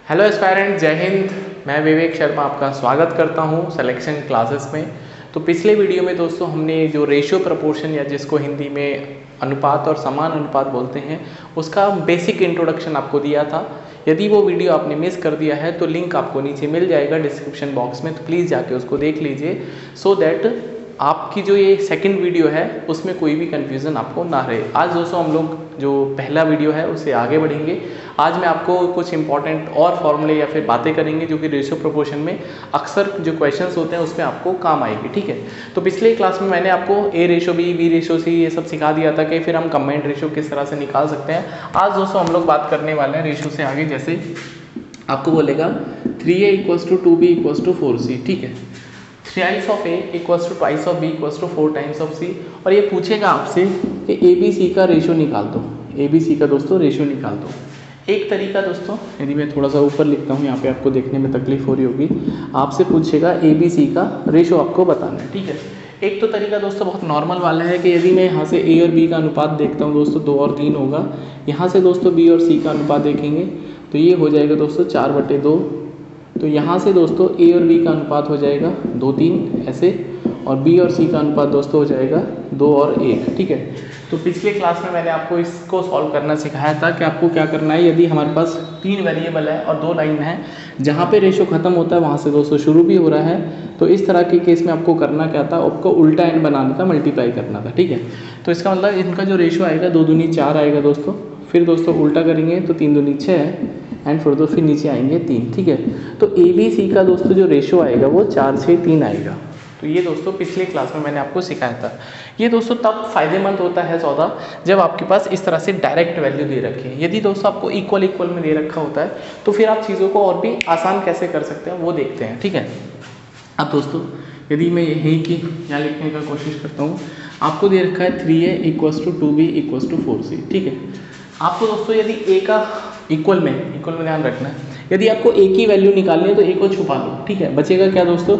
Hello aspirant, जय हिंद। मैं विवेक शर्मा आपका स्वागत करता हूं सिलेक्शन क्लासेस में। तो पिछले वीडियो में दोस्तों हमने जो रेशियो प्रपोर्शन या जिसको हिंदी में अनुपात और समान अनुपात बोलते हैं उसका बेसिक इंट्रोडक्शन आपको दिया था। यदि वो वीडियो आपने मिस कर दिया है तो लिंक आपको नीचे मिल जाएगा डिस्क्रिप्शन बॉक्स में, तो प्लीज़ जाके उसको देख लीजिए सो दैट आपकी जो ये सेकंड वीडियो है उसमें कोई भी कंफ्यूजन आपको ना रहे। आज दोस्तों हम लोग जो पहला वीडियो है उससे आगे बढ़ेंगे। आज मैं आपको कुछ इंपॉर्टेंट और फॉर्मूले या फिर बातें करेंगे जो कि रेशियो प्रोपोर्शन में अक्सर जो क्वेश्चंस होते हैं उसमें आपको काम आएगी। ठीक है, तो पिछले क्लास में मैंने आपको ए रेशो बी रेशो सी ये सब सिखा दिया था कि फिर हम कंबाइंड रेशियो किस तरह से निकाल सकते हैं। आज दोस्तों हम लोग बात करने वाले हैं रेशियो से आगे। जैसे आपको बोलेगा 3a = 2b = 4c। ठीक है, 3 of a = 2 of b = 4 times of c। और ये पूछेगा आपसे कि ए बी सी का रेशियो निकाल दो। ए बी सी का दोस्तों रेशियो निकाल दो। एक तरीका दोस्तों, यदि मैं थोड़ा सा ऊपर लिखता हूँ, यहाँ पे आपको देखने में तकलीफ हो रही होगी, आपसे पूछेगा ए बी सी का रेशियो आपको बताना है। ठीक है, एक तो तरीका दोस्तों बहुत नॉर्मल वाला है कि यदि मैं यहाँ से ए और बी का अनुपात देखता हूँ दोस्तों 2 और 3 होगा, यहाँ से दोस्तों बी और सी का अनुपात देखेंगे तो ये हो जाएगा दोस्तों 4/2। तो यहाँ से दोस्तों ए और बी का अनुपात हो जाएगा 2-3 ऐसे, और बी और सी का अनुपात दोस्तों हो जाएगा 2 और 1। ठीक है, तो पिछले क्लास में मैंने आपको इसको सॉल्व करना सिखाया था कि आपको क्या करना है। यदि हमारे पास 3 वेरिएबल है और 2 लाइन है, जहाँ पे रेशो खत्म होता है वहाँ से दोस्तों शुरू भी हो रहा है, तो इस तरह के केस में आपको करना क्या था, आपको उल्टा एंड बनाना था, मल्टीप्लाई करना था। ठीक है, तो इसका मतलब इनका जो रेशो आएगा 2 दूनी 4 आएगा दोस्तों। फिर दोस्तों उल्टा करेंगे तो 3 दूनी 6 एंड फिर नीचे आएंगे 3। ठीक है, तो ए बी सी का दोस्तों जो रेशो आएगा वो 4 6 3 आएगा। तो ये दोस्तों पिछले क्लास में मैंने आपको सिखाया था। ये दोस्तों तब फायदेमंद होता है ज़्यादा जब आपके पास इस तरह से डायरेक्ट वैल्यू दे रखी है। यदि दोस्तों आपको इक्वल में दे रखा होता है तो फिर आप चीज़ों को और भी आसान कैसे कर सकते हैं वो देखते हैं। ठीक है, अब दोस्तों यदि मैं यही की यहाँ लिखने का कोशिश करता हूँ, आपको दे रखा है 3a = 2b = 4c। ठीक है, आपको दोस्तों यदि ए का इक्वल में ध्यान रखना है, यदि आपको ए की वैल्यू निकालनी है तो ए को छुपा दो। ठीक है, बचेगा क्या दोस्तों,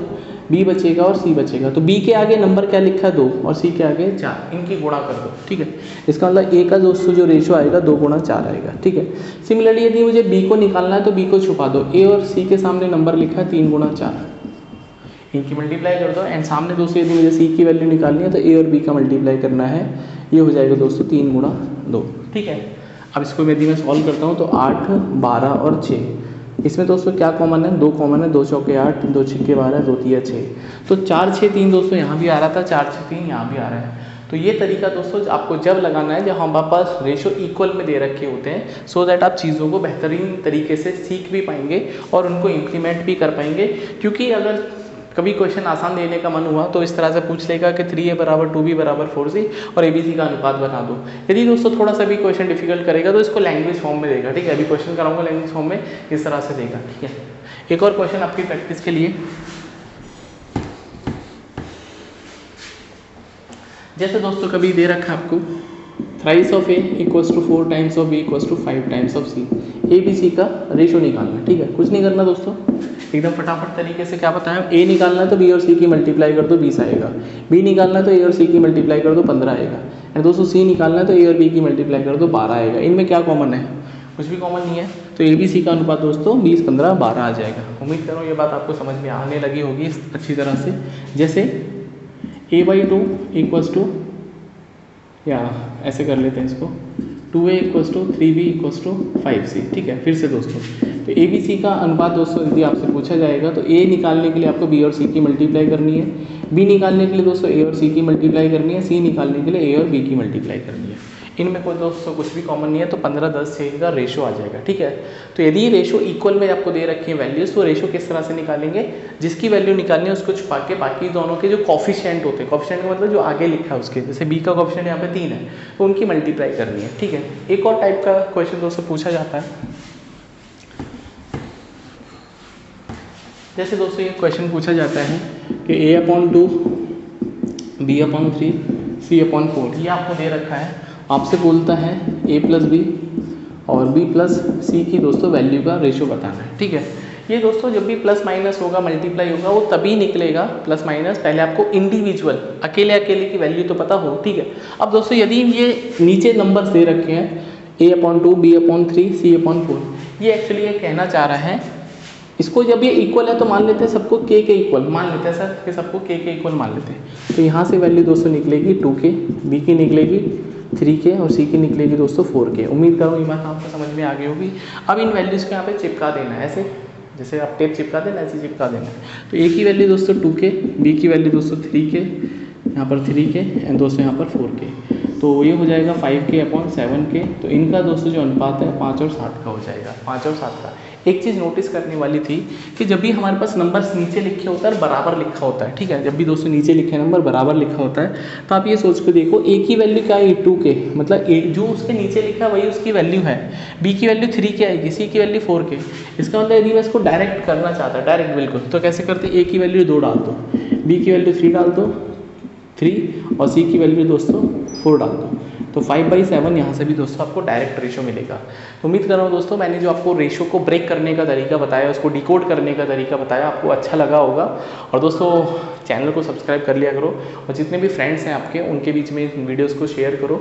बी बचेगा और सी बचेगा। तो बी के आगे नंबर क्या लिखा है 2 और सी के आगे 4, इनकी गुणा कर दो। ठीक है, इसका मतलब ए का दोस्तों जो रेशो आएगा 2 × 4 आएगा। ठीक है, सिमिलरली यदि मुझे बी को निकालना है तो बी को छुपा दो। ए और सी के सामने नंबर लिखा है 3 × 4, इनकी मल्टीप्लाई कर दो। एंड सामने दोस्तों यदि मुझे सी की वैल्यू निकालनी है तो ए और बी का मल्टीप्लाई करना है, ये हो जाएगा दोस्तों 3 × 2। ठीक है, अब इसको यदि मैं सॉल्व करता हूँ तो 8 12 और 6, इसमें दोस्तों क्या कॉमन है, 2 कॉमन है, 2 चौके 8, 2 छिक्के 12, 2 तिया 6। तो 4 6 3 दोस्तों यहाँ भी आ रहा था, 4 6 3 यहाँ भी आ रहा है। तो ये तरीका दोस्तों आपको जब लगाना है जब हमारे पास रेशो इक्वल में दे रखे होते हैं, सो दैट आप चीज़ों को बेहतरीन तरीके से सीख भी पाएंगे और उनको इम्प्लीमेंट भी कर पाएंगे। क्योंकि अगर कभी क्वेश्चन आसान देने का मन हुआ तो इस तरह से पूछ लेगा कि 3a = 2b = 4c और abc का अनुपात बना दो। यदि दोस्तों थोड़ा सा भी क्वेश्चन डिफिकल्ट करेगा तो इसको लैंग्वेज फॉर्म में देगा। ठीक है, अभी क्वेश्चन कराऊंगा लैंग्वेज फॉर्म में, इस तरह से देगा। ठीक है, एक और क्वेश्चन आपकी प्रैक्टिस के लिए, जैसे दोस्तों कभी दे रखा है आपको 3 of a = 4 times of b = 5 times of c, A B C का रेशो निकालना है। ठीक है, कुछ नहीं करना दोस्तों, एकदम फटाफट तरीके से क्या बताया, ए निकालना है तो बी और सी की मल्टीप्लाई कर दो 20 आएगा, बी निकालना है तो ए और सी की मल्टीप्लाई कर दो 15 आएगा, एंड दोस्तों सी निकालना है तो ए और बी की मल्टीप्लाई कर दो 12 आएगा। इनमें क्या कॉमन है, कुछ भी कॉमन नहीं है, तो ए बी सी का अनुपात दोस्तों 20 15 12 आ जाएगा। उम्मीद करो ये बात आपको समझ में आने लगी होगी अच्छी तरह से। जैसे a/2 = या ऐसे कर लेते हैं इसको, 2a = 3b = 5c। ठीक है, फिर से दोस्तों तो ए बी सी का अनुपात दोस्तों यदि आपसे पूछा जाएगा तो ए निकालने के लिए आपको बी और सी की मल्टीप्लाई करनी है, बी निकालने के लिए दोस्तों ए और सी की मल्टीप्लाई करनी है, सी निकालने के लिए ए और बी की मल्टीप्लाई करनी है। इनमें कोई दोस्तों कुछ भी कॉमन नहीं है, तो 15 10 6 का रेशो आ जाएगा। ठीक है, तो यदि रेशो इक्वल में आपको दे रखी है वैल्यूज़, तो रेशो किस तरह से निकालेंगे, जिसकी वैल्यू निकालनी है उसको छुपा के बाकी दोनों के जो कॉफिशिएंट होते हैं, कॉफिशिएंट का मतलब जो आगे लिखा है उसके, जैसे बी का कॉफिशिएंट यहाँ पे 3 है तो उनकी मल्टीप्लाई करनी है। ठीक है, एक और टाइप का क्वेश्चन दोस्तों पूछा जाता है, जैसे दोस्तों ये क्वेश्चन पूछा जाता है कि a/2 b/3 c/4, ये आपको दे रखा है, आपसे बोलता है a + b और b + c की दोस्तों वैल्यू का रेशो बताना है। ठीक है, ये दोस्तों जब भी प्लस माइनस होगा, मल्टीप्लाई होगा, वो तभी निकलेगा प्लस माइनस, पहले आपको इंडिविजुअल अकेले की वैल्यू तो पता हो। ठीक है, अब दोस्तों यदि ये नीचे नंबर्स दे रखे हैं a/2 b/3 c/4, ये एक्चुअली ये कहना चाह रहा है, इसको जब ये इक्वल है तो मान लेते हैं सबको k के इक्वल मान लेते हैं सर, कि सबको k के इक्वल मान लेते हैं। तो यहाँ से वैल्यू दोस्तों निकलेगी 2k, b की निकलेगी 3k और c की निकलेगी दोस्तों 4k। उम्मीद करूँ ये बात आपको समझ में आ गई होगी। अब इन वैल्यूज़ को यहाँ पे चिपका देना है, ऐसे जैसे आप टेप चिपका देना ऐसे चिपका देना है। तो a की वैल्यू दोस्तों 2k, b की वैल्यू दोस्तों 3k, यहाँ पर 3k एंड दोस्तों यहाँ पर 4k। तो ये हो जाएगा 5k/7k। तो इनका दोस्तों जो अनुपात है 5 और 7 का हो जाएगा, 5 और 7 का। एक चीज़ नोटिस करने वाली थी कि जब भी हमारे पास नंबर्स नीचे लिखे होता है बराबर लिखा होता है, ठीक है, जब भी दोस्तों नीचे लिखे नंबर बराबर लिखा होता है तो आप ये सोच के देखो a की वैल्यू क्या है 2k, मतलब जो उसके नीचे लिखा है वही उसकी वैल्यू है। b की वैल्यू 3k आएगी, c की वैल्यू 4k। इसका मतलब यदि मैं इसको डायरेक्ट करना चाहता है, डायरेक्ट बिल्कुल, तो कैसे करते, a की वैल्यू 2 डाल दो, b की वैल्यू 3 डाल दो 3 और c की वैल्यू दोस्तों 4 डाल दो। तो 5/7 यहाँ से भी दोस्तों आपको डायरेक्ट रेशो मिलेगा। तो उम्मीद कर रहा हूँ दोस्तों मैंने जो आपको रेशो को ब्रेक करने का तरीका बताया, उसको डिकोड करने का तरीका बताया, आपको अच्छा लगा होगा। और दोस्तों चैनल को सब्सक्राइब कर लिया करो और जितने भी फ्रेंड्स हैं आपके उनके बीच में इन वीडियोज़ को शेयर करो।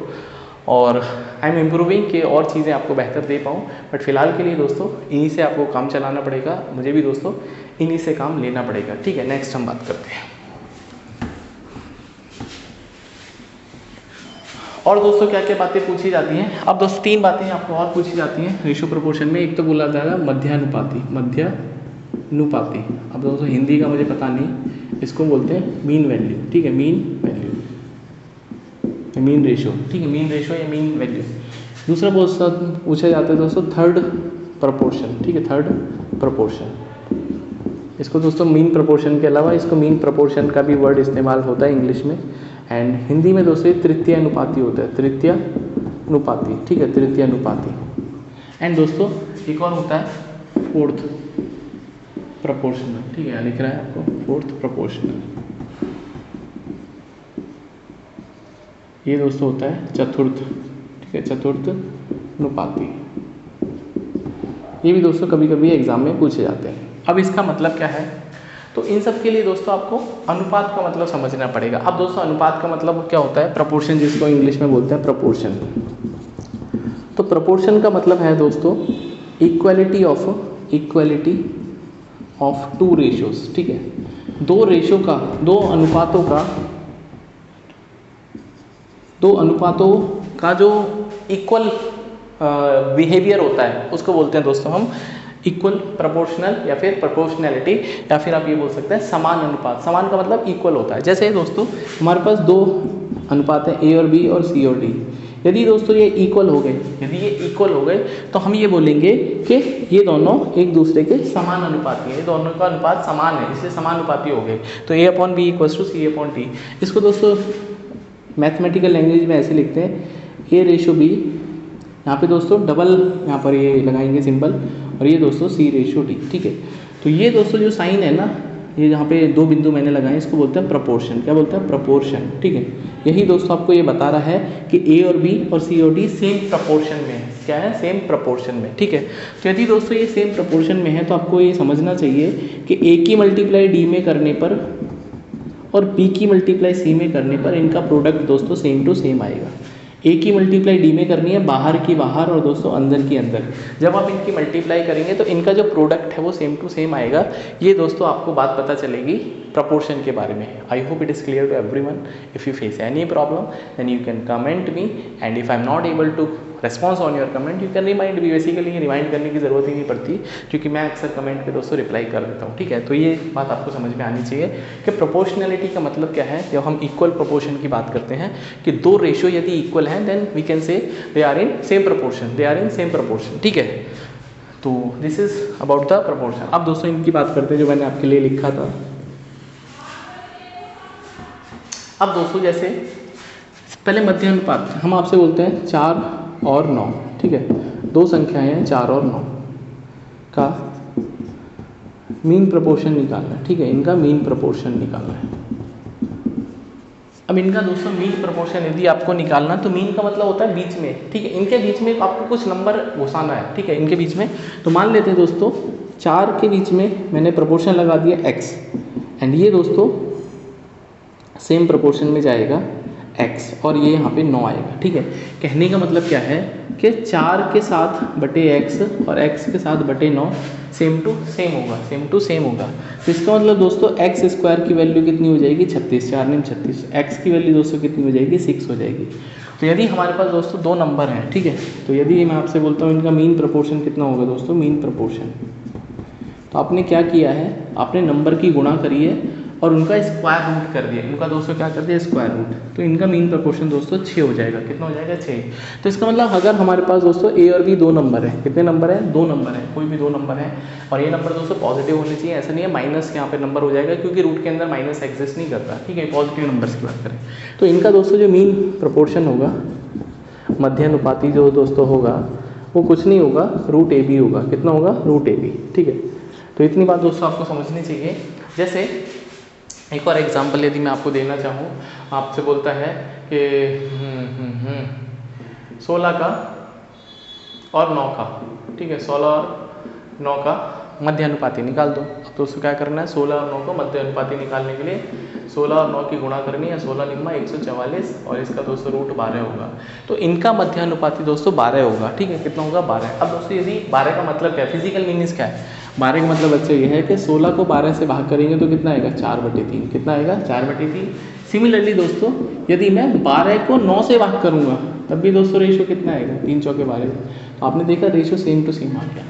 और आई एम इम्प्रूविंग कि और चीज़ें आपको बेहतर दे पाऊँ, बट फिलहाल के लिए दोस्तों इन्हीं से आपको काम चलाना पड़ेगा, मुझे भी दोस्तों इन्हीं से काम लेना पड़ेगा। ठीक है, नेक्स्ट हम बात करते हैं। और दोस्तों क्या क्या बातें पूछी जाती हैं, अब दोस्तों 3 बातें आपको और पूछी जाती हैं रेशो प्रोपोर्शन में। एक तो बोला जाएगा मध्यानुपाती, मध्यानुपाती। अब दोस्तों हिंदी का मुझे पता नहीं, इसको बोलते हैं मीन वैल्यू। ठीक है, मीन वैल्यू, मीन रेशो। ठीक है, मीन रेशो या मीन वैल्यू। दूसरा बहुत पूछा जाता है दोस्तों थर्ड प्रोपोर्शन। ठीक है, थर्ड प्रोपोर्शन। इसको दोस्तों मीन प्रोपोर्शन के अलावा इसको मीन प्रोपोर्शन का भी वर्ड इस्तेमाल होता है इंग्लिश में, एंड हिंदी में दोस्तों तृतीय अनुपाती होता है, तृतीय अनुपाती। ठीक है, तृतीय अनुपाती। एंड दोस्तों एक और होता है फोर्थ प्रोपोर्शनल। ठीक है, लिख रहा है आपको फोर्थ प्रोपोर्शनल। ये दोस्तों होता है चतुर्थ। ठीक है, चतुर्थ अनुपाती। ये भी दोस्तों कभी कभी एग्जाम में पूछे जाते हैं। अब इसका मतलब क्या है, तो इन सब के लिए दोस्तों आपको अनुपात का मतलब समझना पड़ेगा। अब दोस्तों अनुपात का मतलब क्या होता है, प्रपोर्शन, जिसको इंग्लिश में बोलते हैं प्रपोर्शन। तो प्रपोर्शन का मतलब है दोस्तों इक्वालिटी ऑफ 2 रेशियोज। ठीक है, 2 रेशो का, 2 अनुपातों का जो इक्वल बिहेवियर होता है उसको बोलते हैं दोस्तों हम इक्वल प्रोपोर्शनल या फिर प्रोपोर्शनैलिटी, या फिर आप ये बोल सकते हैं समान अनुपात। समान का मतलब इक्वल होता है। जैसे दोस्तों हमारे पास 2 अनुपात हैं A और B और C और D। यदि दोस्तों ये इक्वल हो गए, तो हम ये बोलेंगे कि ये दोनों एक दूसरे के समान अनुपाती हैं, दोनों का अनुपात समान है, इसलिए समानुपाती हो गए। तो A/B = C/D। इसको दोस्तों मैथमेटिकल लैंग्वेज में ऐसे लिखते हैं A/B। यहाँ पे दोस्तों डबल यहाँ पर ये लगाएंगे सिंबल, और ये दोस्तों C/D। ठीक है, तो ये दोस्तों जो साइन है ना, ये जहाँ पे 2 बिंदु मैंने लगाए इसको बोलते हैं प्रपोर्शन। क्या बोलते हैं, प्रपोर्शन। ठीक है, यही दोस्तों आपको ये बता रहा है कि A और B और C और D सेम प्रपोर्शन में है। क्या है, सेम प्रपोर्शन में। ठीक है, तो यदि दोस्तों ये सेम प्रपोर्शन में है तो आपको ये समझना चाहिए कि A की मल्टीप्लाई D में करने पर और B की मल्टीप्लाई C में करने पर इनका प्रोडक्ट दोस्तों सेम टू सेम आएगा। A की मल्टीप्लाई D में करनी है, बाहर की बाहर और दोस्तों अंदर की अंदर। जब आप इनकी मल्टीप्लाई करेंगे तो इनका जो प्रोडक्ट है वो सेम टू सेम आएगा। ये दोस्तों आपको बात पता चलेगी प्रपोर्शन के बारे में। I hope it is clear to everyone. If you face any problem then you can comment me, and if I am not able to response on your comment you can remind me. Basically remind करने की ज़रूरत ही नहीं पड़ती, क्योंकि मैं अक्सर comment पे दोस्तों रिप्लाई कर देता हूँ। ठीक है, तो ये बात आपको समझ में आनी चाहिए कि प्रोपोर्शनैलिटी का मतलब क्या है। जब हम इक्वल प्रोपोर्शन की बात करते हैं कि 2 रेशियो यदि इक्वल हैं then we can say they are in same proportion. ठीक है, तो this is about the proportion. अब दोस्तों इनकी बात करते हैं जो मैंने आपके लिए लिखा था। अब दोस्तों जैसे पहले मध्य अनुपात, हम आपसे बोलते हैं 4 और 9। ठीक है, 2 संख्याएं हैं 4 और 9 का मीन प्रोपोर्शन निकालना है। ठीक है, इनका मीन प्रोपोर्शन निकालना है। अब इनका दोस्तों मीन प्रोपोर्शन यदि आपको निकालना, तो मीन का मतलब होता है बीच में। ठीक है, इनके बीच में आपको कुछ नंबर घुसाना है। ठीक है, इनके बीच में, तो मान लेते हैं दोस्तों 4 के बीच में मैंने प्रोपोर्शन लगा दिया x, एंड ये दोस्तों सेम प्रोपोर्शन में जाएगा x और ये यहाँ पे 9 आएगा। ठीक है, कहने का मतलब क्या है कि 4 के साथ बटे x और x के साथ बटे 9 सेम टू सेम होगा, सेम टू सेम होगा। तो इसका मतलब दोस्तों एक्स स्क्वायर की वैल्यू कितनी हो जाएगी 36, 4 9 36, x की वैल्यू दोस्तों कितनी हो जाएगी 6 हो जाएगी। तो यदि हमारे पास दोस्तों दो नंबर हैं, ठीक है, तो यदि मैं आपसे बोलता हूँ इनका मीन प्रपोर्शन कितना होगा दोस्तों, मीन प्रपोर्शन, तो आपने क्या किया है, आपने नंबर की गुणा करी है और उनका स्क्वायर रूट कर दिया, इनका दोस्तों क्या कर दिया स्क्वायर रूट, तो इनका मीन प्रपोर्शन दोस्तों 6 हो जाएगा। कितना हो जाएगा 6। तो इसका मतलब अगर हमारे पास दोस्तों ए और बी दो नंबर है, कितने नंबर है, दो नंबर है, कोई भी दो नंबर है और ये नंबर दोस्तों पॉजिटिव होने चाहिए, ऐसा नहीं है माइनस यहाँ पे नंबर हो जाएगा क्योंकि रूट के अंदर माइनस एग्जिस्ट नहीं करता। ठीक है, पॉजिटिव नंबर्स की बात करें तो इनका दोस्तों जो मीन प्रपोर्शन होगा, मध्यानुपाती जो दोस्तों होगा वो कुछ नहीं होगा, रूट ए बी होगा। कितना होगा, रूट ए बी। ठीक है, तो इतनी बात दोस्तों आपको समझनी चाहिए। जैसे एक और एग्जांपल यदि मैं आपको देना चाहूँ, आपसे बोलता है कि 16 का और 9 का, ठीक है, 16 और 9 का मध्य अनुपाती निकाल दो। अब दोस्तों क्या करना है, 16 और 9 को मध्य अनुपाती निकालने के लिए 16 और 9 की गुणा करनी है, 16 निम्मा 144 और इसका दोस्तों रूट 12 होगा। तो इनका मध्य अनुपाती दोस्तों 12 होगा। ठीक है, कितना होगा 12। अब दोस्तों यदि 12 का मतलब क्या है, फिजिकल मीनिंग्स क्या है, 12 का मतलब अच्छा ये है कि 16 को 12 से भाग करेंगे तो कितना आएगा 4/3। कितना आएगा 4/3। सिमिलरली दोस्तों यदि मैं 12 को 9 से भाग करूँगा तब भी दोस्तों रेशो कितना आएगा, 3 चौके 12। तो आपने देखा रेशो सेम टू सेम आ गया।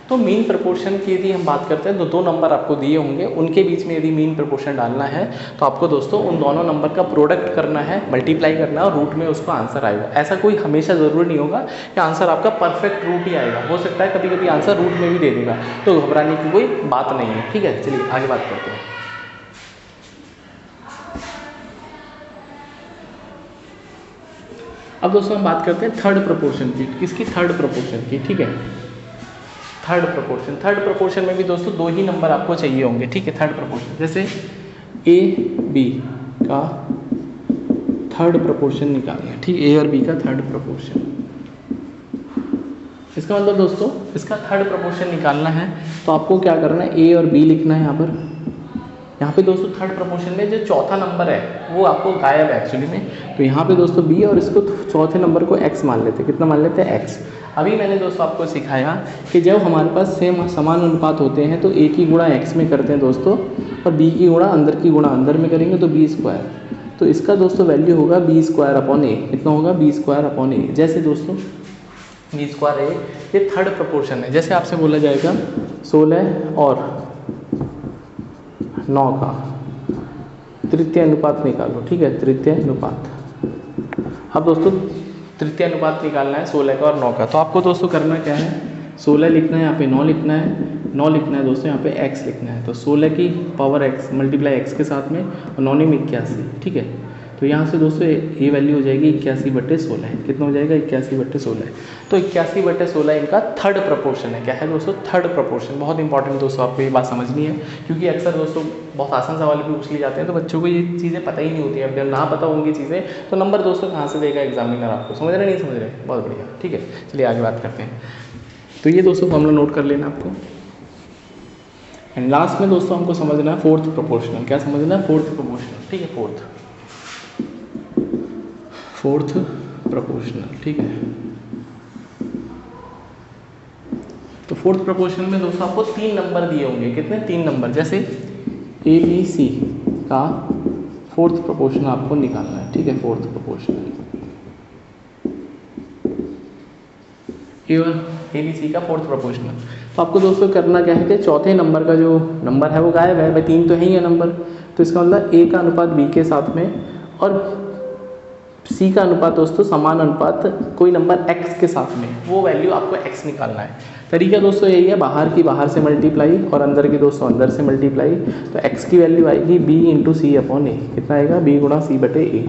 तो मीन प्रपोर्शन की यदि हम बात करते हैं तो दो नंबर आपको दिए होंगे, उनके बीच में यदि मीन प्रपोर्शन डालना है तो आपको दोस्तों उन दोनों नंबर का प्रोडक्ट करना है, मल्टीप्लाई करना है और रूट में उसको आंसर आएगा। ऐसा कोई हमेशा ज़रूरी नहीं होगा कि आंसर आपका परफेक्ट रूट ही आएगा, हो सकता है कभी कभी आंसर रूट में भी दे देगा, तो घबराने की कोई बात नहीं है। ठीक है, चलिए आगे बात करते हैं। अब दोस्तों हम बात करते हैं थर्ड प्रपोर्शन की। किसकी, थर्ड प्रपोर्शन की। ठीक है, थर्ड प्रपोर्शन, थर्ड प्रपोर्शन में भी दोस्तों दो ही नंबर आपको चाहिए होंगे। ठीक है, थर्ड प्रपोर्शन जैसे ए बी का थर्ड प्रपोर्शन निकालना है। ठीक, ए और बी का थर्ड प्रपोर्शन, इसका मतलब दोस्तों इसका थर्ड प्रपोर्शन निकालना है तो आपको क्या करना है, ए और बी लिखना है यहाँ पर। यहाँ पे दोस्तों थर्ड प्रपोर्शन में जो चौथा नंबर है वो आपको गायब है एक्चुअली में, तो यहाँ पे दोस्तों बी और इसको चौथे नंबर को एक्स मान लेते हैं। कितना मान लेते हैं, एक्स। अभी मैंने दोस्तों आपको सिखाया कि जब हमारे पास सेम समान अनुपात होते हैं तो ए की गुणा एक्स में करते हैं दोस्तों और बी की गुणा अंदर की गुणा अंदर में करेंगे तो बी स्क्वायर। तो इसका दोस्तों वैल्यू होगा बी स्क्वायर अपॉन ए। कितना होगा, बी स्क्वायर अपॉन ए। जैसे दोस्तों बी स्क्वायर ए ये थर्ड प्रपोर्शन है। जैसे आपसे बोला जाएगा 16 और 9 का तृतीय अनुपात निकालो। ठीक है, तृतीय अनुपात। अब दोस्तों तृतीय अनुपात निकालना है 16 का और 9 का, तो आपको दोस्तों करना क्या है, 16 लिखना है, यहाँ पे 9 लिखना है, 9 लिखना है दोस्तों, यहाँ पे x लिखना है। तो 16 की पावर x मल्टीप्लाई x के साथ में और 9 में 81। ठीक है, तो यहाँ से दोस्तों ये वैल्यू हो जाएगी 81/16। कितना हो जाएगा 81/16। तो 81/16 इनका थर्ड प्रपोर्शन है। क्या है दोस्तों, थर्ड प्रपोर्शन। बहुत इंपॉर्टेंट दोस्तों आपको ये बात समझनी है क्योंकि अक्सर दोस्तों बहुत आसान सवाल भी पूछ लिए जाते हैं तो बच्चों को ये चीज़ें पता ही नहीं होती है। अब ना पता होंगी चीज़ें तो नंबर दोस्तों कहाँ से देगा एग्जामिनर आपको, समझ रहे नहीं समझ रहे, बहुत बढ़िया। ठीक है, चलिए आगे बात करते हैं। तो ये दोस्तों फॉर्मूला नोट कर लेना आपको। एंड लास्ट में दोस्तों हमको समझना है फोर्थ प्रोपोर्शनल। क्या समझना है, फोर्थ प्रोपोर्शनल। ठीक है, फोर्थ प्रोपोर्शनल। ठीक है, तो फोर्थ प्रोपोर्शनल में दोस्तों आपको 3 नंबर दिए होंगे। कितने, 3 नंबर। जैसे ए बी सी का फोर्थ प्रोपोर्शनल आपको निकालना है। ठीक है, फोर्थ प्रोपोर्शनल ए और ए बी सी का फोर्थ प्रोपोर्शनल। तो आपको दोस्तों करना क्या है कि चौथे नंबर का जो नंबर है वो गायब है, भाई 3 तो है ही है नंबर, तो इसका मतलब ए का अनुपात बी के साथ में और सी का अनुपात दोस्तों समान अनुपात कोई नंबर x के साथ में, वो वैल्यू आपको x निकालना है। तरीका दोस्तों यही है, बाहर की बाहर से मल्टीप्लाई और अंदर की दोस्तों अंदर से मल्टीप्लाई। तो x की वैल्यू आएगी b इंटू सी अपॉन ए। कितना आएगा, b गुणा सी बटे ए।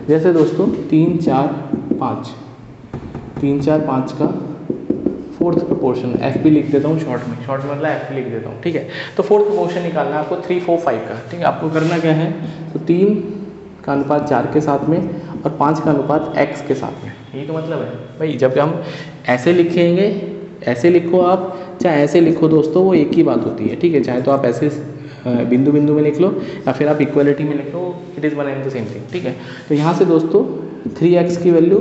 जैसे दोस्तों 3 4 5 का फोर्थ प्रोपोर्शन एफ भी लिख देता हूँ शॉर्ट में मतलब एफ भी लिख देता हूँ। ठीक है, तो फोर्थ प्रोपोर्शन निकालना है आपको 3 4 5 का। ठीक है, आपको करना क्या है, तो 3 का अनुपात 4 के साथ में और 5 का अनुपात x के साथ में। यही तो मतलब है भाई, जब हम ऐसे लिखेंगे, ऐसे लिखो आप चाहे ऐसे लिखो दोस्तों, वो एक ही बात होती है। ठीक है, चाहे तो आप ऐसे बिंदु बिंदु में लिख लो या फिर आप इक्वलिटी में लिख लो, it is one and the same thing, ठीक है। तो यहाँ से दोस्तों 3x की वैल्यू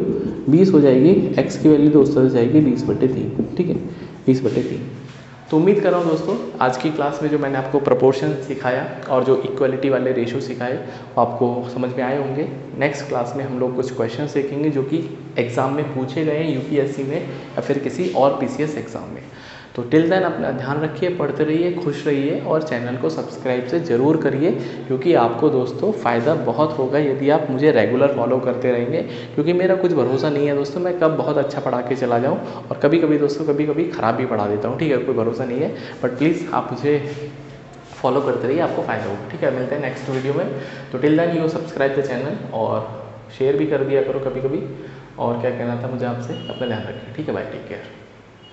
20 हो जाएगी, x की वैल्यू दोस्तों हो जाएगी 20/3, ठीक है, 20/3। तो उम्मीद कर रहा हूँ दोस्तों आज की क्लास में जो मैंने आपको प्रोपोर्शन सिखाया और जो इक्वलिटी वाले रेशो सिखाए वो आपको समझ में आए होंगे। नेक्स्ट क्लास में हम लोग कुछ क्वेश्चन सीखेंगे जो कि एग्ज़ाम में पूछे गए हैं, यूपीएससी में या फिर किसी और पीसीएस एग्ज़ाम में। तो टिल देन अपना ध्यान रखिए, पढ़ते रहिए, खुश रहिए और चैनल को सब्सक्राइब से ज़रूर करिए, क्योंकि आपको दोस्तों फ़ायदा बहुत होगा यदि आप मुझे रेगुलर फॉलो करते रहेंगे। क्योंकि मेरा कुछ भरोसा नहीं है दोस्तों, मैं कब बहुत अच्छा पढ़ा के चला जाऊँ और कभी कभी दोस्तों कभी कभी ख़राब भी पढ़ा देता हूँ, ठीक है, कोई भरोसा नहीं है। बट प्लीज़ आप मुझे फॉलो करते रहिए, आपको फ़ायदा होगा, ठीक है। मिलते हैं नेक्स्ट वीडियो में। तो till then you subscribe the channel और शेयर भी कर दिया करो कभी कभी। और क्या कहना था मुझे आपसे, अपना ध्यान रखिए, ठीक है, बाय, टेक केयर।